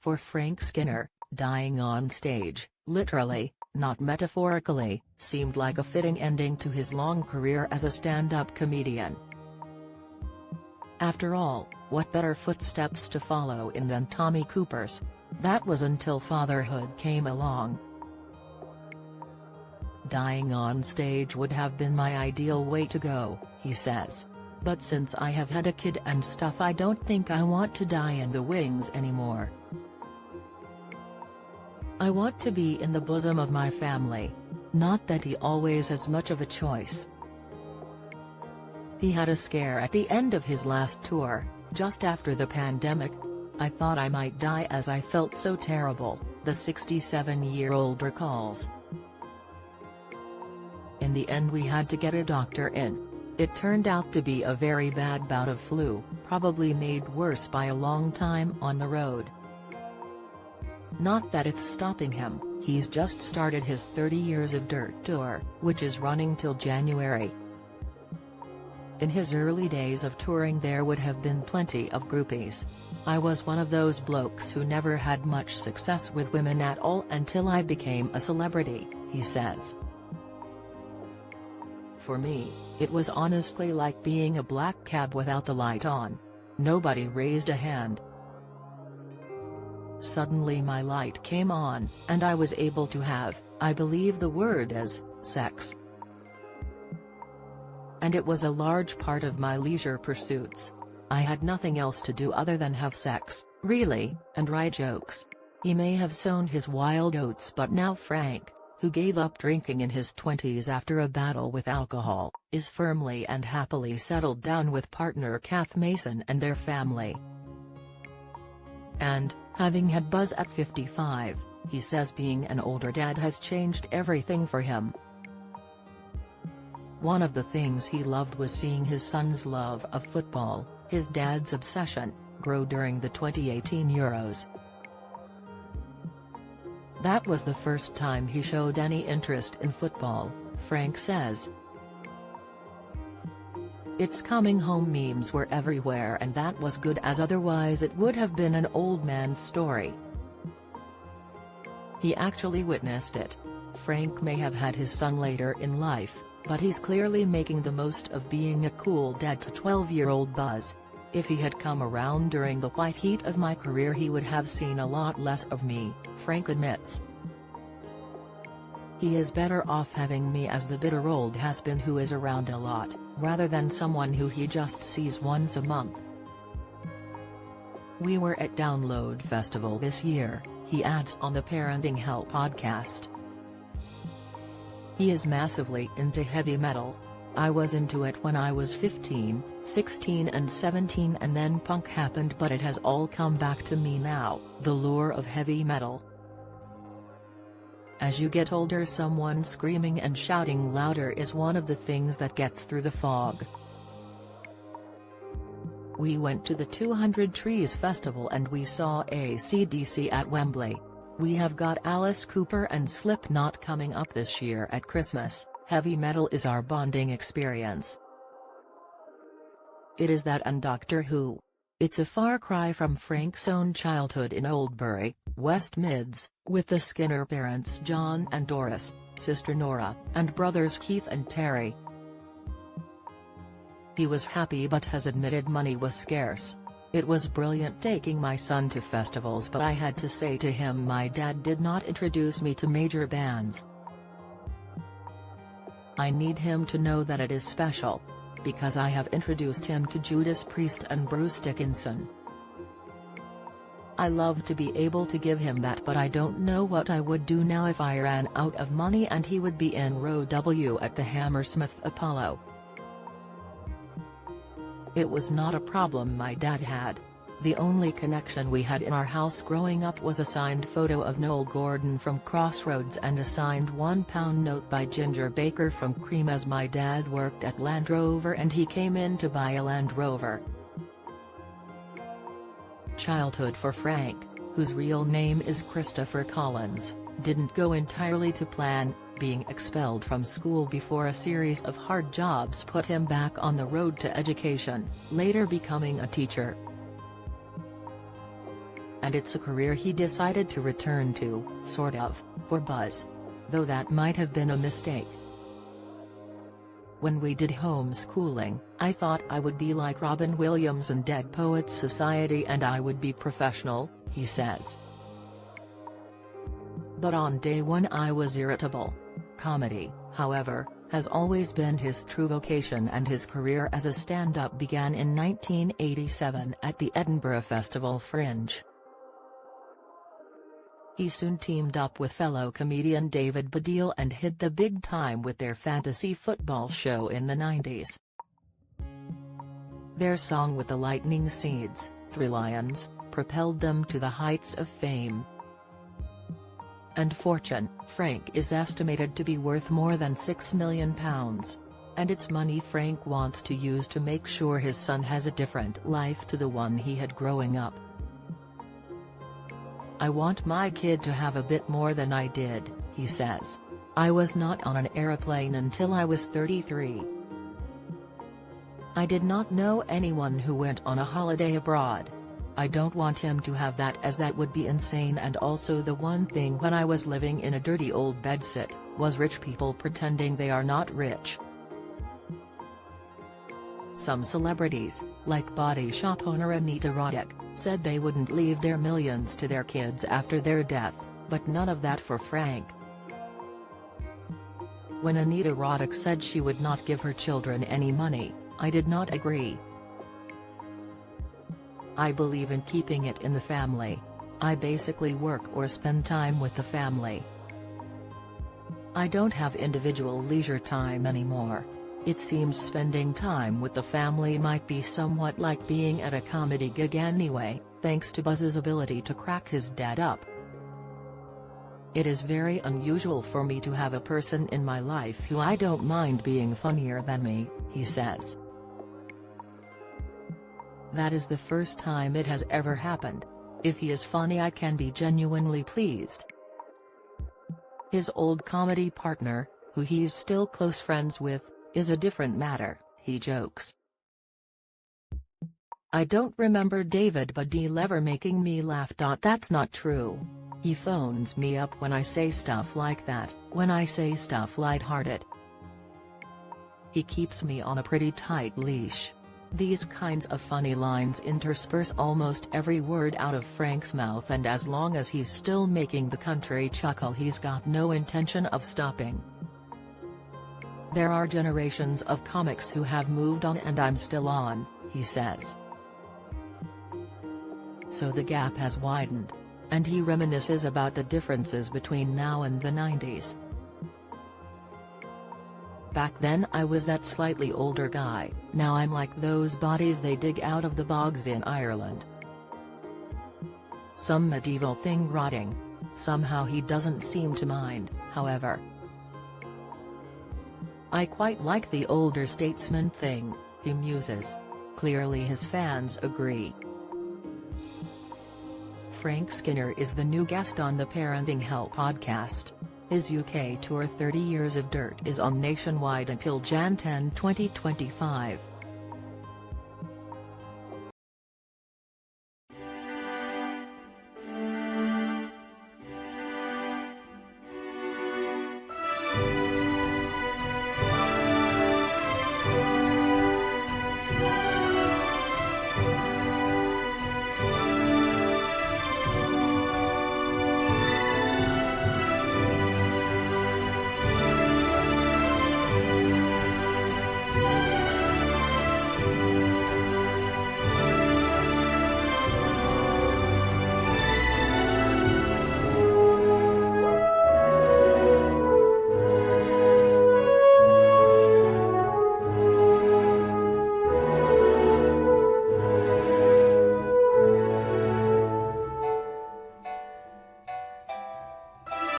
For Frank Skinner, dying on stage, literally, not metaphorically, seemed like a fitting ending to his long career as a stand-up comedian. After all, what better footsteps to follow in than Tommy Cooper's? That was until fatherhood came along. Dying on stage would have been my ideal way to go, he says. But since I have had a kid and stuff, I don't think I want to die in the wings anymore. I want to be in the bosom of my family. Not that he always has much of a choice. He had a scare at the end of his last tour, just after the pandemic. I thought I might die as I felt so terrible, the 67-year-old recalls. In the end we had to get a doctor in. It turned out to be a very bad bout of flu, probably made worse by a long time on the road. Not that it's stopping him, he's just started his 30 Years of Dirt tour, which is running till January. In his early days of touring there would have been plenty of groupies. I was one of those blokes who never had much success with women at all until I became a celebrity, he says. For me, it was honestly like being a black cab without the light on. Nobody raised a hand. Suddenly my light came on, and I was able to have, I believe the word is, sex. And it was a large part of my leisure pursuits. I had nothing else to do other than have sex, really, and write jokes. He may have sown his wild oats, but now Frank, who gave up drinking in his 20s after a battle with alcohol, is firmly and happily settled down with partner Kath Mason and their family. And, having had Buzz at 55, he says being an older dad has changed everything for him. One of the things he loved was seeing his son's love of football, his dad's obsession, grow during the 2018 Euros. That was the first time he showed any interest in football, Frank says. It's coming home memes were everywhere, and that was good, as otherwise it would have been an old man's story. He actually witnessed it. Frank may have had his son later in life, but he's clearly making the most of being a cool dad to 12-year-old Buzz. If he had come around during the white heat of my career he would have seen a lot less of me, Frank admits. He is better off having me as the bitter old has-been who is around a lot, rather than someone who he just sees once a month. We were at Download Festival this year, he adds on the Parenting Hell podcast. He is massively into heavy metal. I was into it when I was 15, 16 and 17, and then punk happened, but it has all come back to me now, the lure of heavy metal. As you get older, someone screaming and shouting louder is one of the things that gets through the fog. We went to the 200 Trees Festival and we saw AC/DC at Wembley. We have got Alice Cooper and Slipknot coming up this year at Christmas. Heavy metal is our bonding experience. It is that and Doctor Who. It's a far cry from Frank's own childhood in Oldbury, West Mids, with the Skinner parents John and Doris, sister Nora, and brothers Keith and Terry. He was happy but has admitted money was scarce. It was brilliant taking my son to festivals, but I had to say to him my dad did not introduce me to major bands. I need him to know that it is special. Because I have introduced him to Judas Priest and Bruce Dickinson. I love to be able to give him that, but I don't know what I would do now if I ran out of money and he would be in row W at the Hammersmith Apollo. It was not a problem my dad had. The only connection we had in our house growing up was a signed photo of Noel Gordon from Crossroads and a signed £1 note by Ginger Baker from Cream, as my dad worked at Land Rover and he came in to buy a Land Rover. Childhood for Frank, whose real name is Christopher Collins, didn't go entirely to plan. Being expelled from school before a series of hard jobs put him back on the road to education, later becoming a teacher. and it's a career he decided to return to, sort of, for buzz. Though that might have been a mistake. When we did homeschooling, I thought I would be like Robin Williams and Dead Poets Society and I would be professional, he says. But on day one I was irritable. Comedy, however, has always been his true vocation, and his career as a stand-up began in 1987 at the Edinburgh Festival Fringe. He soon teamed up with fellow comedian David Baddiel and hit the big time with their fantasy football show in the 90s. Their song with the Lightning Seeds, Three Lions, propelled them to the heights of fame and fortune. Frank is estimated to be worth more than £6 million, and it's money Frank wants to use to make sure his son has a different life to the one he had growing up. "I want my kid to have a bit more than I did," he says. "I was not on an airplane until I was 33. I did not know anyone who went on a holiday abroad. I don't want him to have that, as that would be insane, and also the one thing when I was living in a dirty old bedsit, was rich people pretending they are not rich." Some celebrities, like Body Shop owner Anita Roddick, said they wouldn't leave their millions to their kids after their death, but none of that for Frank. When Anita Roddick said she would not give her children any money, I did not agree. I believe in keeping it in the family. I basically work or spend time with the family. I don't have individual leisure time anymore. It seems spending time with the family might be somewhat like being at a comedy gig anyway, thanks to Buzz's ability to crack his dad up. "It is very unusual for me to have a person in my life who I don't mind being funnier than me," he says. "That is the first time it has ever happened. If he is funny I can be genuinely pleased." His old comedy partner, who he's still close friends with, is a different matter, he jokes. "I don't remember David Baddiel ever making me laugh. That's not true. He phones me up when I say stuff like that, when I say stuff lighthearted. He keeps me on a pretty tight leash." These kinds of funny lines intersperse almost every word out of Frank's mouth, and as long as he's still making the country chuckle he's got no intention of stopping. "There are generations of comics who have moved on and I'm still on," he says. So the gap has widened. And he reminisces about the differences between now and the 90s. "Back then I was that slightly older guy, now I'm like those bodies they dig out of the bogs in Ireland. Some medieval thing rotting. Somehow he doesn't seem to mind, however. I quite like the older statesman thing," he muses. Clearly his fans agree. Frank Skinner is the new guest on the Parenting Hell podcast. His UK tour 30 Years of Dirt is on nationwide until Jan 10, 2025.